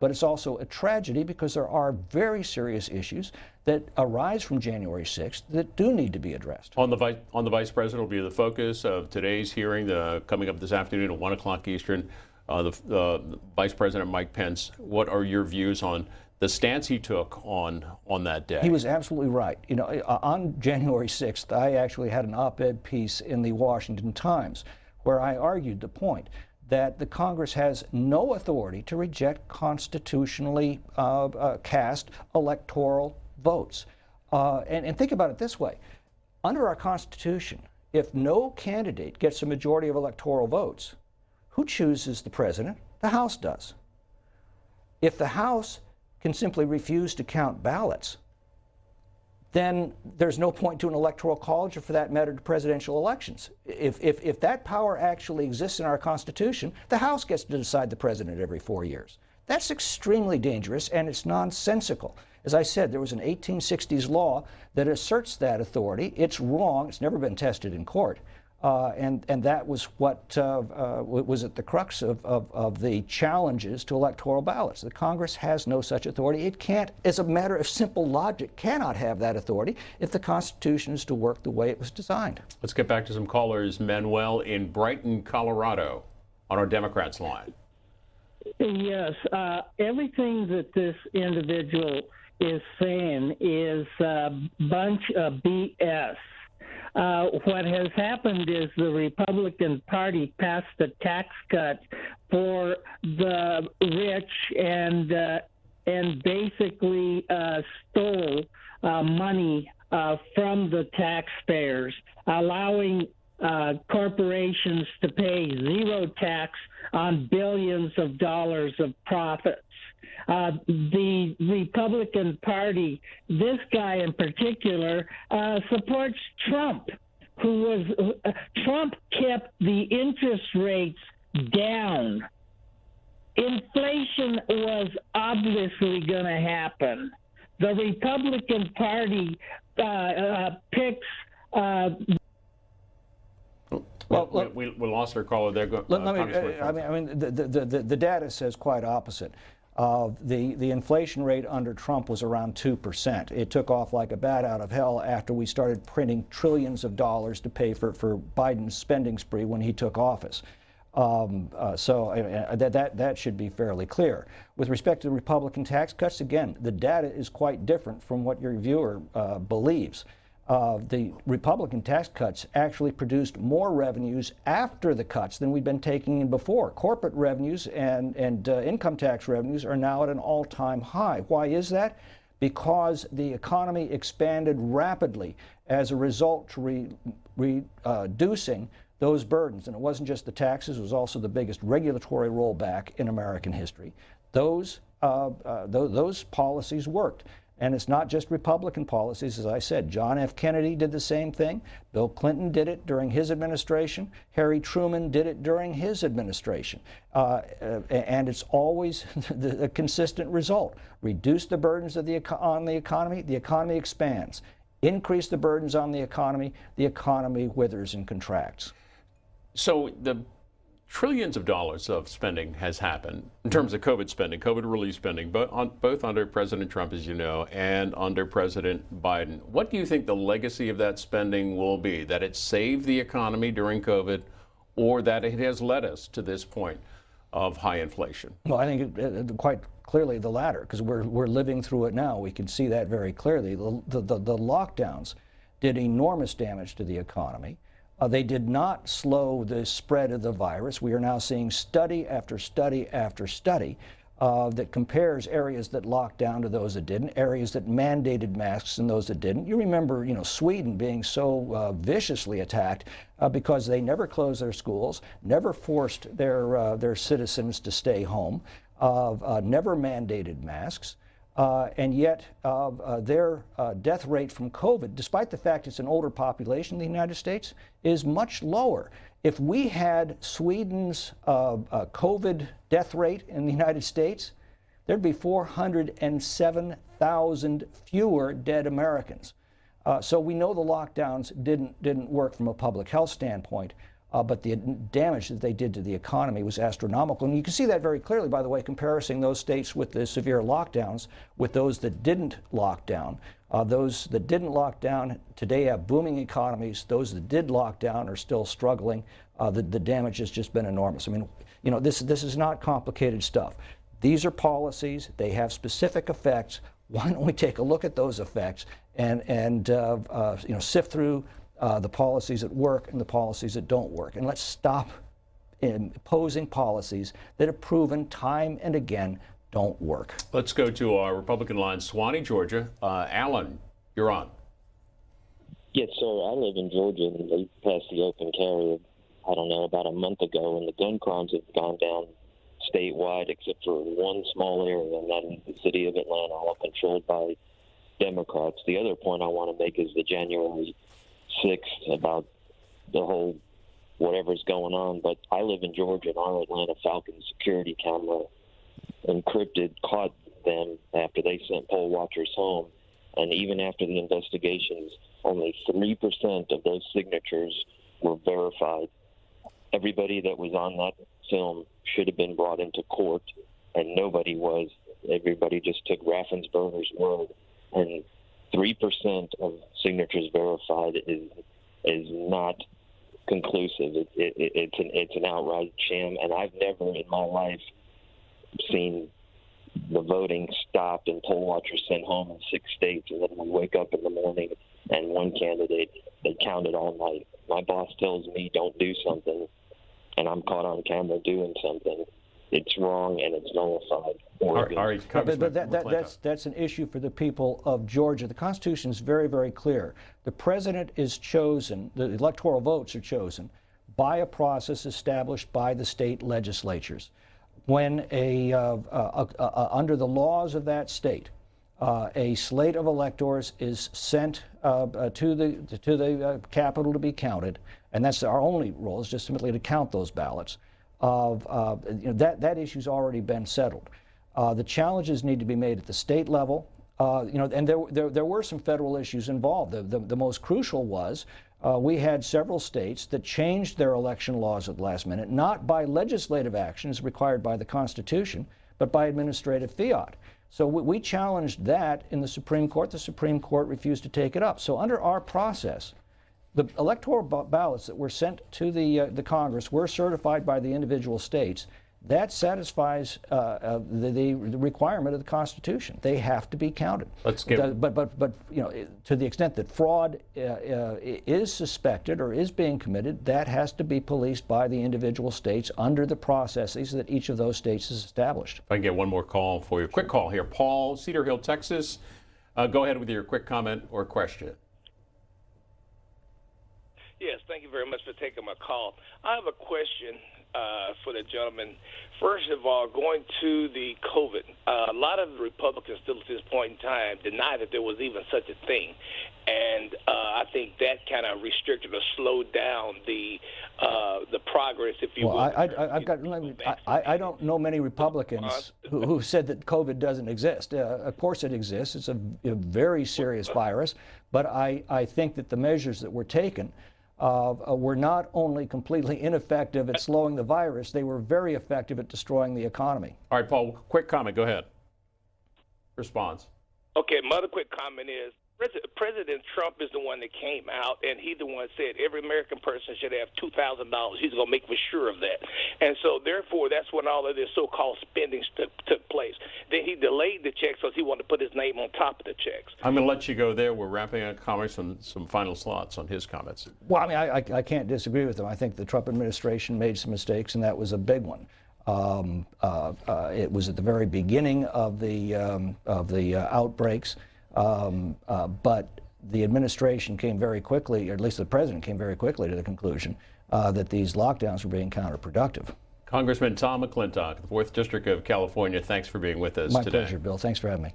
but it's also a tragedy because there are very serious issues that arise from January 6th that do need to be addressed. On the Vice President will be the focus of today's hearing, coming up this afternoon at 1 o'clock Eastern. The Vice President Mike Pence, what are your views on the stance he took on that day? He was absolutely right. You know, on January 6th, I actually had an op-ed piece in the Washington Times where I argued the point that the Congress has no authority to reject constitutionally cast electoral votes. And think about it this way. Under our Constitution, if no candidate gets a majority of electoral votes, who chooses the president? The House does. If the House can simply refuse to count ballots, then there's no point to an electoral college or, for that matter, to presidential elections. If that power actually exists in our Constitution, the House gets to decide the president every 4 years. That's extremely dangerous, and it's nonsensical. As I said, there was an 1860s law that asserts that authority. It's wrong. It's never been tested in court. And that was what was at the crux of the challenges to electoral ballots. The Congress has no such authority. It can't, as a matter of simple logic, cannot have that authority if the Constitution is to work the way it was designed. Let's get back to some callers. Manuel in Brighton, Colorado, on our Democrats line. Yes, everything that this individual is saying is a bunch of BS. What has happened is the Republican Party passed a tax cut for the rich and basically stole money from the taxpayers, allowing corporations to pay zero tax on billions of dollars of profits. The Republican Party, this guy in particular, supports Trump, Trump kept the interest rates down. Inflation was obviously going to happen. The Republican Party picks. Well, we lost our caller there. The data says quite opposite. The inflation rate under Trump was around 2%. It took off like a bat out of hell after we started printing trillions of dollars to pay for Biden's spending spree when he took office. That should be fairly clear. With respect to the Republican tax cuts, again, the data is quite different from what your viewer believes. The Republican tax cuts actually produced more revenues after the cuts than we'd been taking in before. Corporate revenues and income tax revenues are now at an all-time high. Why is that? Because the economy expanded rapidly as a result to reducing those burdens. And it wasn't just the taxes, it was also the biggest regulatory rollback in American history. Those policies worked. And it's not just Republican policies, as I said. John F. Kennedy did the same thing. Bill Clinton did it during his administration. Harry Truman did it during his administration. And it's always the consistent result. Reduce the burdens on the economy expands. Increase the burdens on the economy withers and contracts. So the trillions of dollars of spending has happened in terms of COVID spending, COVID relief spending, both under President Trump, as you know, and under President Biden. What do you think the legacy of that spending will be? That it saved the economy during COVID, or that it has led us to this point of high inflation? Well, I think quite clearly the latter, because we're living through it now. We can see that very clearly. The lockdowns did enormous damage to the economy. They did not slow the spread of the virus. We are now seeing study after study after study that compares areas that locked down to those that didn't, areas that mandated masks and those that didn't. You remember, Sweden being so viciously attacked because they never closed their schools, never forced their citizens to stay home, never mandated masks. And yet their death rate from COVID, despite the fact it's an older population in the United States, is much lower. If we had Sweden's COVID death rate in the United States, there'd be 407,000 fewer dead Americans. So we know the lockdowns didn't work from a public health standpoint. but the damage that they did to the economy was astronomical. And you can see that very clearly, by the way, comparing those states with the severe lockdowns with those that didn't lock down. Those that didn't lock down today have booming economies. Those that did lock down are still struggling. The damage has just been enormous. I mean, you know, this is not complicated stuff. These are policies. They have specific effects. Why don't we take a look at those effects and you know, sift through the policies that work and the policies that don't work, and let's stop imposing policies that have proven time and again don't work. Let's go to our Republican line, Swanee, Georgia. Alan, you're on. Yes, sir. I live in Georgia, and they passed the open carry, I don't know, about a month ago, and the gun crimes have gone down statewide except for one small area, and that is the city of Atlanta, all controlled by Democrats. The other point I want to make is the January 6th about the whole whatever's going on. But I live in Georgia, and our Atlanta Falcons security camera encrypted caught them after they sent poll watchers home. And even after the investigations, only 3% of those signatures were verified. Everybody that was on that film should have been brought into court, and nobody was. Everybody just took Raffensperger's word. And 3% of signatures verified is not conclusive. It's an outright sham, and I've never in my life seen the voting stopped and poll watchers sent home in 6 states, and then we wake up in the morning and one candidate, they counted all night. My boss tells me don't do something, and I'm caught on camera doing something. It's wrong and it's nullified. But that's an issue for the people of Georgia. The Constitution is very, very clear. The president is chosen, the electoral votes are chosen by a process established by the state legislatures. When under the laws of that state, a slate of electors is sent to the Capitol to be counted, and that's our only role, is just simply to count those ballots. That issue's already been settled. The challenges need to be made at the state level, and there were some federal issues involved. The most crucial was we had several states that changed their election laws at the last minute, not by legislative action as required by the Constitution, but by administrative fiat. So we challenged that in the Supreme Court. The Supreme Court refused to take it up. So under our process, the electoral ballots that were sent to the Congress were certified by the individual states. That satisfies the requirement of the Constitution. They have to be counted. Let's give. But you know, to the extent that fraud is suspected or is being committed, that has to be policed by the individual states under the processes that each of those states has established. If I can get one more call for you. Quick call here. Paul, Cedar Hill, Texas. Go ahead with your quick comment or question. Yes, thank you very much for taking my call. I have a question for the gentleman. First of all, going to the COVID, a lot of Republicans still at this point in time deny that there was even such a thing. And I think that kind of restricted or slowed down the progress, if you will. I don't know many Republicans who said that COVID doesn't exist. Of course it exists. It's a very serious virus. But I think that the measures that were taken were not only completely ineffective at slowing the virus, they were very effective at destroying the economy. All right, Paul, quick comment. Go ahead. Response. Okay, my other quick comment is President Trump is the one that came out, and he's the one that said every American person should have $2,000. He's going to make for sure of that. And so, therefore, that's when all of this so-called spending took place. Then he delayed the checks because he wanted to put his name on top of the checks. I'm going to let you go there. We're wrapping up comments and some final thoughts on his comments. Well, I mean, I can't disagree with him. I think the Trump administration made some mistakes, and that was a big one. It was at the very beginning of the outbreaks. But the administration came very quickly, or at least the president came very quickly to the conclusion that these lockdowns were being counterproductive. Congressman Tom McClintock, the 4th District of California, thanks for being with us today. My pleasure, Bill. Thanks for having me.